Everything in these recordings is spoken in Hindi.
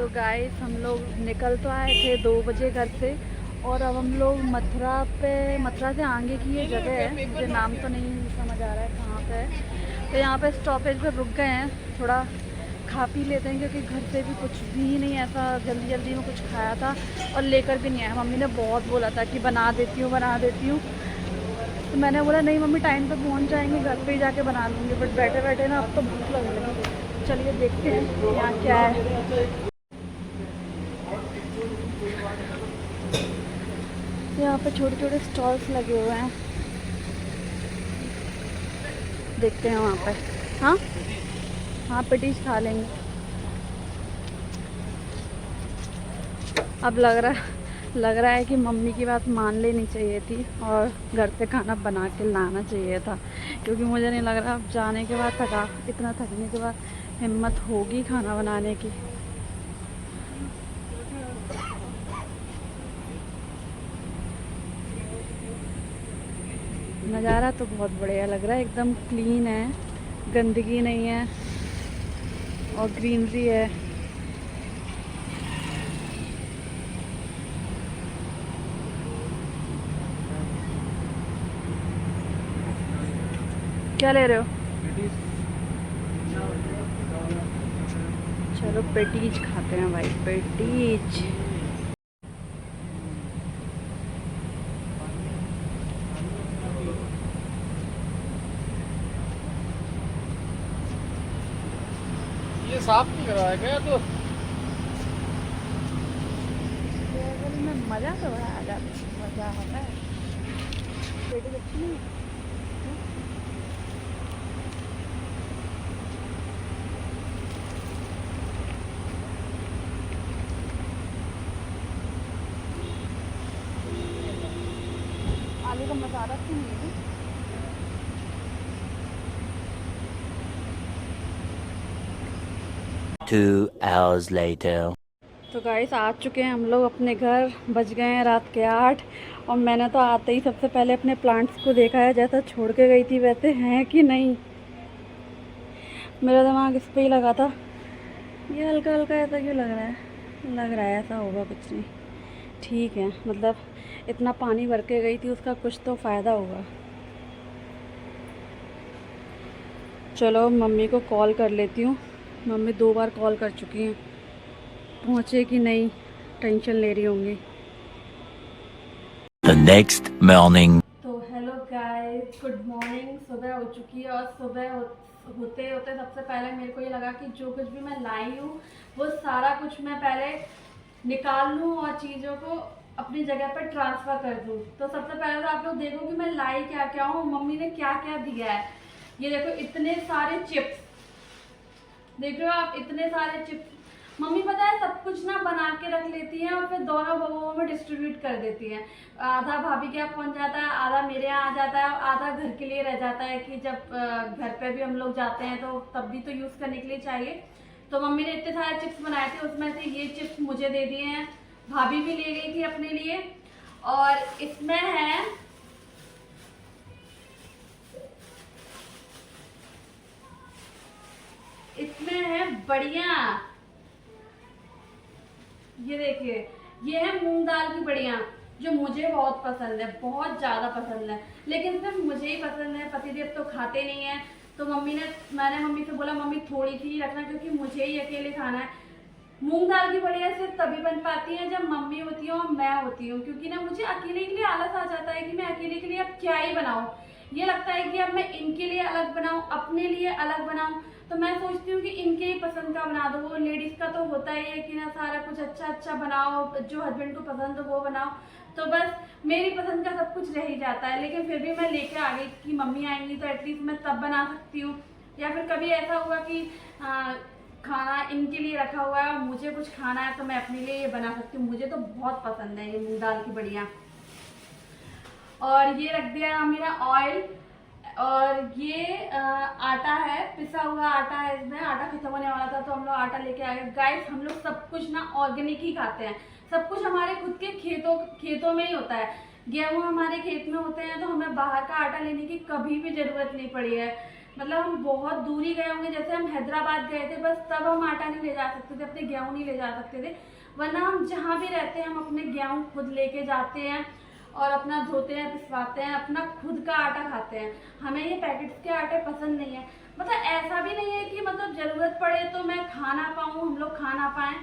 तो गाइस हम लोग निकल तो आए थे 2 बजे घर से और अब हम लोग मथुरा से आगे की ये जगह है, मुझे नाम तो नहीं समझ आ रहा है कहाँ पे है। तो यहाँ पे स्टॉपेज पे रुक गए हैं, थोड़ा खा पी लेते हैं क्योंकि घर से भी कुछ भी नहीं ऐसा जल्दी जल्दी में कुछ खाया था और लेकर भी नहीं आया। मम्मी ने बहुत बोला था कि बना देती हूँ, तो मैंने बोला नहीं मम्मी टाइम पे पहुँच जाएंगे, घर पे ही जाके बना लूँगी। बट बैठे बैठे ना अब तो भूख लगने लगी। चलिए देखते हैं यहाँ क्या है। यहाँ पे छोटे छोटे स्टॉल्स लगे हुए हैं, देखते हैं वहाँ पे। हाँ हाँ पेटीज खा लेंगे। अब लग रहा है कि मम्मी की बात मान लेनी चाहिए थी और घर से खाना बना के लाना चाहिए था, क्योंकि मुझे नहीं लग रहा अब जाने के बाद इतना थकने के बाद हिम्मत होगी खाना बनाने की। नज़ारा तो बहुत बढ़िया लग रहा है, एकदम क्लीन है, गंदगी नहीं है और ग्रीनरी है। क्या ले रहे हो? चलो पेटीज खाते हैं भाई, पेटीज। ये साफ नहीं करवाया गया तो में मज़ा तो आ जाता है, मज़ा आता है। पेटीज अच्छी नहीं है। आलू का मसाला क्यों नहीं है? 2 hours later. तो गाइस आ चुके हैं हम लोग अपने घर, बज गए हैं रात के 8 और मैंने तो आते ही सबसे पहले अपने प्लांट्स को देखा है, जैसा छोड़ के गई थी वैसे हैं कि नहीं। मेरा दिमाग इस पे ही लगा था। ये हल्का हल्का ऐसा क्यों लग रहा है? लग रहा है ऐसा होगा कुछ नहीं। ठीक है, मतलब इतना पानी भर के गई थी, उसका कुछ तो फ़ायदा होगा। चलो मम्मी को कॉल कर लेती हूँ। मम्मी 2 बार कॉल कर चुकी हैं, पहुँचे कि नहीं टेंशन ले रही होंगी। The next morning. तो हेलो गाइस, गुड मॉर्निंग। सुबह हो चुकी है और सुबह होते होते सबसे पहले मेरे को ये लगा कि जो कुछ भी मैं लाई हूँ वो सारा कुछ मैं पहले निकाल लूँ और चीज़ों को अपनी जगह पर ट्रांसफ़र कर दूँ। तो सबसे पहले तो आप लोग देखो कि मैं लाई क्या क्या हूँ, मम्मी ने क्या क्या दिया है। ये देखो इतने सारे चिप्स, देख रहे हो आप, इतने सारे चिप्स। मम्मी पता है सब कुछ ना बना के रख लेती हैं और फिर दोनों बबुओं में डिस्ट्रीब्यूट कर देती हैं। आधा भाभी के यहाँ पहुँच जाता है, आधा मेरे यहाँ आ जाता है, आधा घर के लिए रह जाता है कि जब घर पे भी हम लोग जाते हैं तो तब भी तो यूज़ करने के लिए चाहिए। तो मम्मी ने इतने सारे चिप्स बनाए थे, उसमें से ये चिप्स मुझे दे दिए हैं, भाभी भी ले गई थी अपने लिए। और इसमें है बढ़िया, ये देखिए, ये है मूंग दाल की बढ़िया, जो मुझे बहुत पसंद है, बहुत ज़्यादा पसंद है। लेकिन सिर्फ मुझे ही पसंद है, पतिदेव तो खाते नहीं है। तो मैंने मम्मी से बोला मम्मी थोड़ी सी रखना, क्योंकि मुझे ही अकेले खाना है। मूंग दाल की बढ़िया सिर्फ तभी बन पाती है जब मम्मी होती है और मैं होती हूँ, क्योंकि ना मुझे अकेले के लिए आलस आ जाता है कि मैं अकेले के लिए अब क्या ही बनाऊँ। ये लगता है कि अब मैं इनके लिए अलग बनाऊँ, अपने लिए अलग बनाऊँ। तो मैं सोचती हूँ कि इनके ही पसंद का बना दो। वो लेडीज़ का तो होता ही है कि ना सारा कुछ अच्छा अच्छा बनाओ, जो हस्बैंड को पसंद हो वो बनाओ। तो बस मेरी पसंद का सब कुछ रह ही जाता है। लेकिन फिर भी मैं लेके आ गई कि मम्मी आएंगी तो एटलीस्ट मैं तब बना सकती हूँ। या फिर कभी ऐसा हुआ कि खाना इनके लिए रखा हुआ है और मुझे कुछ खाना है तो मैं अपने लिए ये बना सकती हूँ। मुझे तो बहुत पसंद है ये मूंग दाल की बढ़िया। और ये रख दिया मेरा ऑयल, और ये आटा है, पिसा हुआ आटा है। इसमें आटा खत्म होने वाला था तो हम लोग आटा लेके आ गए। गाइस हम लोग सब कुछ ना ऑर्गेनिक ही खाते हैं, सब कुछ हमारे खुद के खेतों में ही होता है। गेहूँ हमारे खेत में होते हैं, तो हमें बाहर का आटा लेने की कभी भी ज़रूरत नहीं पड़ी है। मतलब हम बहुत दूरी गए होंगे, जैसे हम हैदराबाद गए थे बस तब हम आटा नहीं ले जा सकते थे, अपने गेहूँ नहीं ले जा सकते थे, वरना हम जहाँ भी रहते हैं हम अपने गेहूँ खुद लेके जाते हैं और अपना धोते हैं, पिसवाते हैं, अपना खुद का आटा खाते हैं। हमें ये पैकेट्स के आटे पसंद नहीं है। मतलब ऐसा भी नहीं है कि मतलब ज़रूरत पड़े तो मैं खा ना पाऊँ, हम लोग खा ना पाएँ,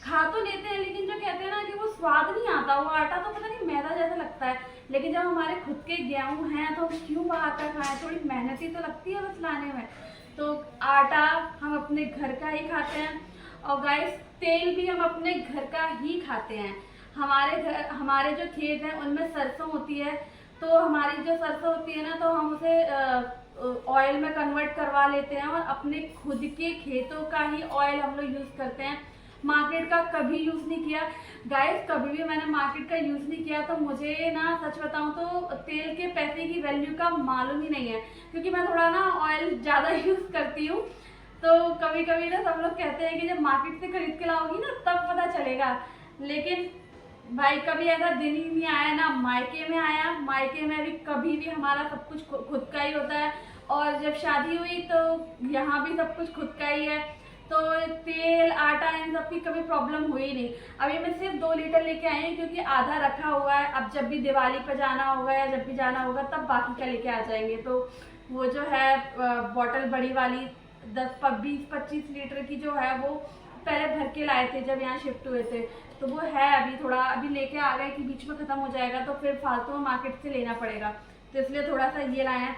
खा तो लेते हैं, लेकिन जो कहते हैं ना कि वो स्वाद नहीं आता, वो आटा तो पता नहीं मैदा जैसा लगता है। लेकिन जब हमारे खुद के गेहूँ हैं तो हम क्यों बाहर का खाएं, थोड़ी मेहनत ही तो लगती है बस लाने में। तो आटा हम अपने घर का ही खाते हैं, और गाइस तेल भी हम अपने घर का ही खाते हैं। हमारे जो खेत हैं उनमें सरसों होती है, तो हमारी जो सरसों होती है ना तो हम उसे ऑयल में कन्वर्ट करवा लेते हैं और अपने खुद के खेतों का ही ऑयल हम लोग यूज़ करते हैं। मार्केट का कभी यूज़ नहीं किया गाइस, कभी भी मैंने मार्केट का यूज़ नहीं किया। तो मुझे ना सच बताऊं तो तेल के पैसे की वैल्यू का मालूम ही नहीं है, क्योंकि मैं थोड़ा ना ऑयल ज़्यादा यूज़ करती हूँ। तो कभी कभी ना सब लोग कहते हैं कि जब मार्केट से खरीद के लाओगी ना तब पता चलेगा, लेकिन भाई कभी ऐसा दिन ही नहीं आया ना मायके में आया। मायके में भी कभी भी हमारा सब कुछ खुद का ही होता है, और जब शादी हुई तो यहाँ भी सब कुछ खुद का ही है। तो तेल आटा इन सब की कभी प्रॉब्लम हुई नहीं। अभी मैं सिर्फ 2 लीटर लेके आई हूँ, क्योंकि आधा रखा हुआ है। अब जब भी दिवाली पर जाना होगा या जब भी जाना होगा तब बाकी का लेके आ जाएंगे। तो वो जो है बॉटल बड़ी वाली 20-25 लीटर की जो है वो पहले भर के लाए थे जब यहाँ शिफ्ट हुए थे, तो वो है अभी थोड़ा अभी लेके आ गए कि बीच में ख़त्म हो जाएगा तो फिर फालतू में मार्केट से लेना पड़ेगा, तो इसलिए थोड़ा सा ये लाए हैं।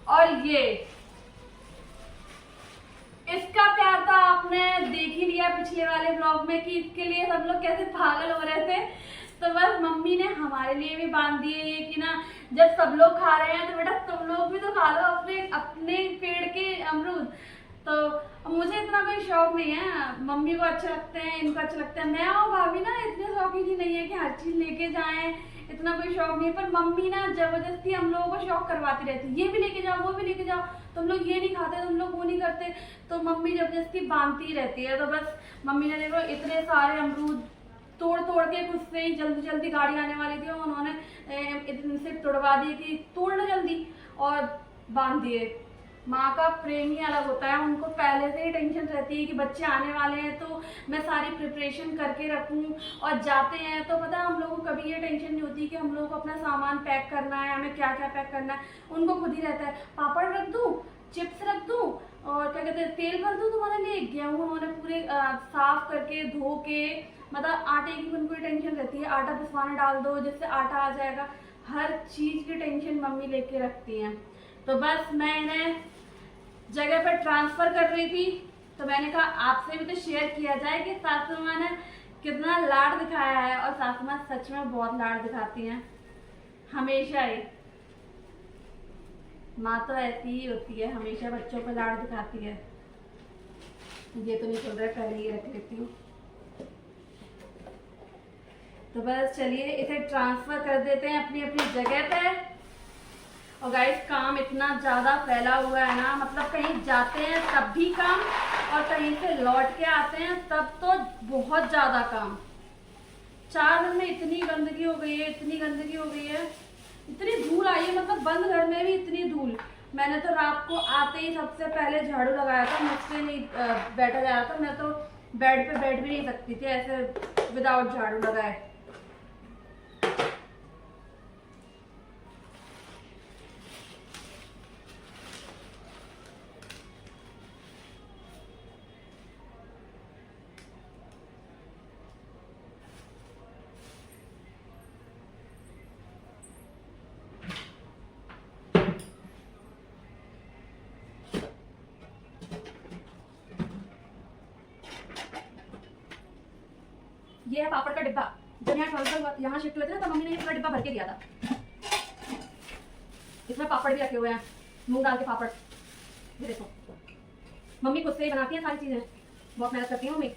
और ये इसका प्यार तो आपने देख ही लिया पिछले वाले ब्लॉग में कि इसके लिए सब लोग कैसे पागल हो रहे थे। तो बस मम्मी ने हमारे लिए भी बांध दिए ये कि ना जब सब लोग खा रहे हैं तो बेटा तुम लोग भी तो खा लो अपने पेड़ के अमरूद। तो मुझे इतना कोई शौक नहीं है, मम्मी को अच्छे लगते हैं, इनको अच्छे लगते हैं। मैं और भाभी ना इतने शौकीन नहीं है कि हर चीज़ लेके जाएं, इतना कोई शौक नहीं है। पर मम्मी ना जबरदस्ती हम लोगों को शौक करवाती रहती, ये भी लेके जाओ वो भी लेके जाओ, तुम लोग ये नहीं खाते, तुम लोग वो नहीं करते, तो मम्मी जबरदस्ती बांधती रहती है। तो बस मम्मी ने देखो इतने सारे अमरूद तोड़ तोड़ के खुद से ही जल्दी जल्दी गाड़ी आने वाली थी, उन्होंने इतने से तोड़वा दिए कि तोड़ लो जल्दी और बांध दिए। माँ का प्रेम ही अलग होता है, उनको पहले से ही टेंशन रहती है कि बच्चे आने वाले हैं तो मैं सारी प्रिपरेशन करके रखूँ। और जाते हैं तो पता है हम लोगों को कभी ये टेंशन नहीं होती कि हम लोगों को अपना सामान पैक करना है, हमें क्या क्या पैक करना है, उनको खुद ही रहता है। पापड़ रख दूँ, चिप्स रख दूँ, और क्या कहते हैं तेल भर दूँ तुम्हारे लिए। गेहूँ उन्होंने पूरे साफ करके धो के, मतलब आटे की उनको टेंशन रहती है, आटा पिसवाने डाल दो जिससे आटा आ जाएगा, हर चीज़ की टेंशन मम्मी लेके रखती हैं। तो बस मैं इन्हें जगह पर ट्रांसफ़र कर रही थी, तो मैंने कहा आपसे भी तो शेयर किया जाए कि सासू माँ ने कितना लाड दिखाया है। और सासू माँ सच में बहुत लाड दिखाती हैं, हमेशा ही। माँ तो ऐसी ही होती है, हमेशा बच्चों को लाड दिखाती है। ये तो नहीं चल रहा है, पहले ये रख लेती हूँ। तो बस चलिए इसे ट्रांसफ़र कर देते हैं अपनी अपनी जगह पे। और गाइस काम इतना ज़्यादा फैला हुआ है ना, मतलब कहीं जाते हैं तब भी काम, और कहीं से लौट के आते हैं तब तो बहुत ज़्यादा काम। 4 दिन में इतनी गंदगी हो गई है, इतनी गंदगी हो गई है, इतनी धूल आई है, मतलब बंद घर में भी इतनी धूल। मैंने तो रात को आते ही सबसे पहले झाड़ू लगाया था, मुझसे नहीं बैठा जा रहा था, मैं तो बेड पे बैठ भी नहीं सकती थी ऐसे विदाउट झाड़ू लगाए। ये है पापड़ का डिब्बा। जब यहाँ शिफ्ट हुए थे ना तो मम्मी ने ये पूरा डिब्बा भर के दिया था। इसमें पापड़ भी रखे हुए हैं, मूंग दाल के पापड़। ये देखो मम्मी खुद से ही बनाती है सारी चीजें, बहुत मेहनत करती है मम्मी।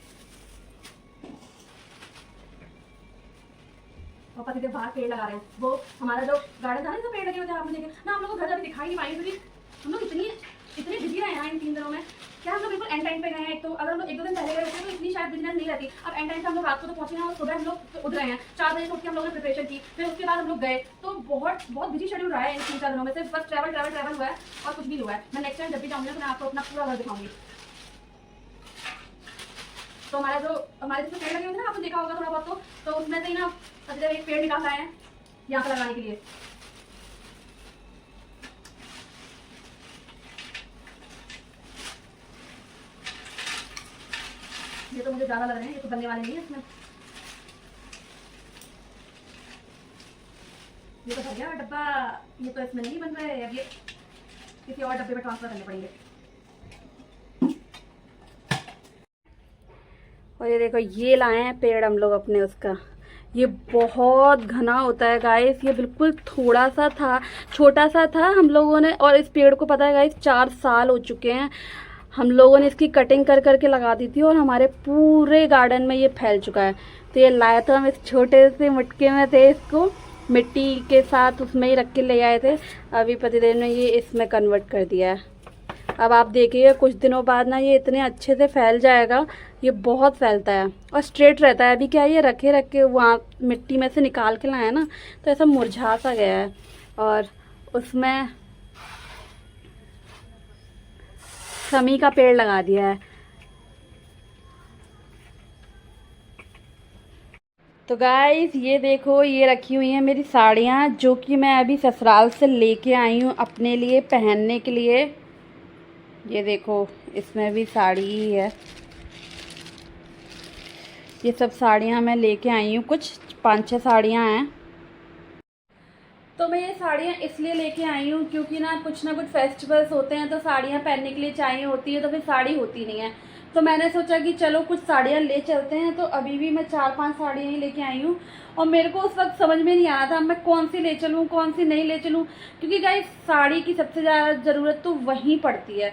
और पति देव बाहर पेड़ लगा रहे हैं, वो हमारा जो गार्डन था ना, तो पेड़ लगे हुए थे, आपने देखे ना। हम लोग को घर अभी दिखाई नहीं पाएंगे क्योंकि हम लोग इतनी इतने बिजी रहे हैं इन 3 दिनों में, क्या हम लोग बिल्कुल एंड टाइम पे गए हैं। एक तो अगर हम लोग 1-2 दिन पहले गए होते तो इतनी शायद बिजनेस नहीं रहती। अब एंड टाइम पे हम लोग रात को तो पहुंचे हैं और सुबह हम लोग उठ रहे हैं। 4 बजे से उठ के हम लोगों ने प्रिपरेशन की, फिर उसके बाद हम लोग गए। तो बहुत बहुत बिजी शेड्यूल रहा है इन 3-4 दिनों में से। बस ट्रैवल हुआ है और कुछ भी नहीं हुआ है। मैं नेक्स्ट टाइम जब भी जाऊँगी तो मैं आपको अपना पूरा घर दिखाऊंगी। तो हमारे जो पेड़ लगे होंगे ना, आपने देखा होगा थोड़ा बहुत, तो उसमें से ही ना एक पेड़ निकाल आए हैं यहाँ पर लगाने के लिए। ये तो मुझे ज्यादा लग रहे हैं, ये तो बनने वाले नहीं है इसमें। ये तो भर गया डब्बा, ये तो इसमें नहीं बन रहे, अब ये किसी और डब्बे में ट्रांसफर करने पड़ेंगे। और ये देखो, ये लाए हैं पेड़ हम लोग अपने उसका। ये बहुत घना होता है गाइस, ये बिल्कुल थोड़ा सा था, छोटा सा था हम लोगों ने। और इस पेड़ को पता है गाइस 4 साल हो चुके हैं, हम लोगों ने इसकी कटिंग कर करके लगा दी थी और हमारे पूरे गार्डन में ये फैल चुका है। तो ये लाया था, हम इस छोटे से मटके में थे, इसको मिट्टी के साथ उसमें ही रख के ले आए थे। अभी पतिदेव ने ये इसमें कन्वर्ट कर दिया है। अब आप देखिए कुछ दिनों बाद ना ये इतने अच्छे से फैल जाएगा, ये बहुत फैलता है और स्ट्रेट रहता है। अभी क्या ये रखे रखे वहाँ मिट्टी में से निकाल के लाए ना, तो ऐसा मुरझा सा गया है। और उसमें समी का पेड़ लगा दिया है। तो गाइस ये देखो, ये रखी हुई हैं मेरी साड़ियाँ, जो कि मैं अभी ससुराल से लेके आई हूँ अपने लिए पहनने के लिए। ये देखो, इसमें भी साड़ी ही है। ये सब साड़ियाँ मैं लेके आई हूँ, कुछ 5-6 साड़ियाँ हैं। तो मैं ये साड़ियाँ इसलिए लेके आई हूँ क्योंकि ना कुछ फेस्टिवल्स होते हैं तो साड़ियाँ पहनने के लिए चाहिए होती है, तो फिर साड़ी होती नहीं है। तो मैंने सोचा कि चलो कुछ साड़ियाँ ले चलते हैं। तो अभी भी मैं 4-5 साड़ियाँ ही लेके आई हूँ और मेरे को उस वक्त समझ में नहीं आ रहा था मैं कौन सी ले चलूँ कौन सी नहीं ले चलूँ, क्योंकि गाइस साड़ी की सबसे ज़्यादा ज़रूरत तो वहीं पड़ती है।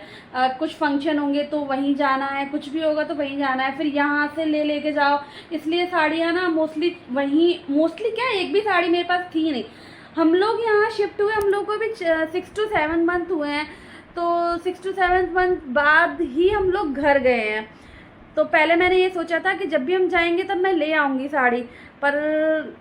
कुछ फंक्शन होंगे तो वहीं जाना है, कुछ भी होगा तो वहीं जाना है, फिर यहाँ से लेके जाओ। इसलिए साड़ियाँ ना मोस्टली क्या, एक भी साड़ी मेरे पास थी नहीं। हम लोग यहाँ शिफ्ट हुए, हम लोग को भी 6 to 7 मंथ हुए हैं, तो 6 to 7 मंथ बाद ही हम लोग घर गए हैं। तो पहले मैंने ये सोचा था कि जब भी हम जाएंगे तब मैं ले आऊँगी साड़ी, पर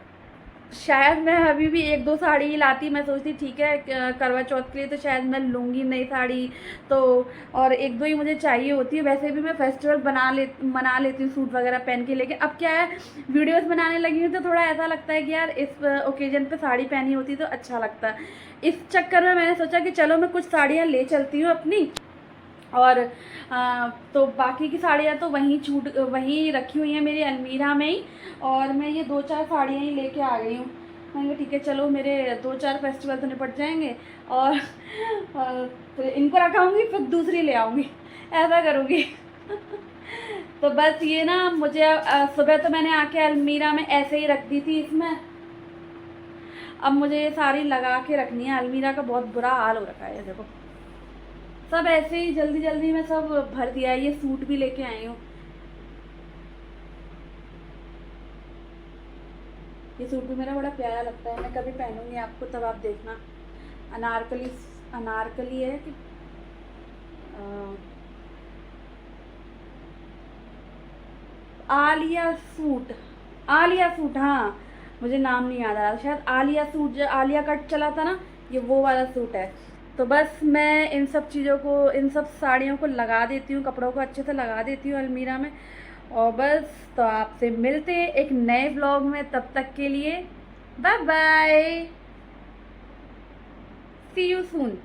शायद मैं अभी भी 1-2 साड़ी ही लाती। मैं सोचती ठीक है करवा चौथ के लिए तो शायद मैं लूँगी नई साड़ी, तो और 1-2 ही मुझे चाहिए होती है। वैसे भी मैं फेस्टिवल मना लेती हूँ सूट वगैरह पहन के, लेकिन अब क्या है वीडियोस बनाने लगी हूँ तो थोड़ा ऐसा लगता है कि यार इस ओकेजन पे साड़ी पहनी होती तो अच्छा लगता। इस चक्कर में मैंने सोचा कि चलो मैं कुछ साड़ियाँ ले चलती हूँ अपनी। और तो बाकी की साड़ियाँ तो वहीं रखी हुई हैं मेरी अलमीरा में ही, और मैं ये 2-4 साड़ियाँ ही लेके आ गई हूँ। मैंने कहा ठीक है चलो मेरे 2-4 फेस्टिवल तो निपट जाएंगे और फिर इनको रखाऊंगी, फिर दूसरी ले आऊँगी, ऐसा करूँगी। तो बस ये ना मुझे सुबह तो मैंने आके अलमीरा में ऐसे ही रख दी थी इसमें। अब मुझे ये सारी लगा के रखनी है। अलमीरा का बहुत बुरा हाल हो रखा है, देखो सब ऐसे ही जल्दी जल्दी में सब भर दिया है। ये सूट भी लेके आई हूँ, ये सूट भी मेरा बड़ा प्यारा लगता है। मैं कभी पहनूंगी आपको तब आप देखना। अनारकली है कि आलिया सूट, हाँ मुझे नाम नहीं याद आ रहा, शायद आलिया सूट, जो आलिया कट चला था ना, ये वो वाला सूट है। तो बस मैं इन सब चीज़ों को, इन सब साड़ियों को लगा देती हूँ, कपड़ों को अच्छे से लगा देती हूँ अलमीरा में। और बस तो आपसे मिलते हैं एक नए व्लॉग में, तब तक के लिए bye bye, see you soon.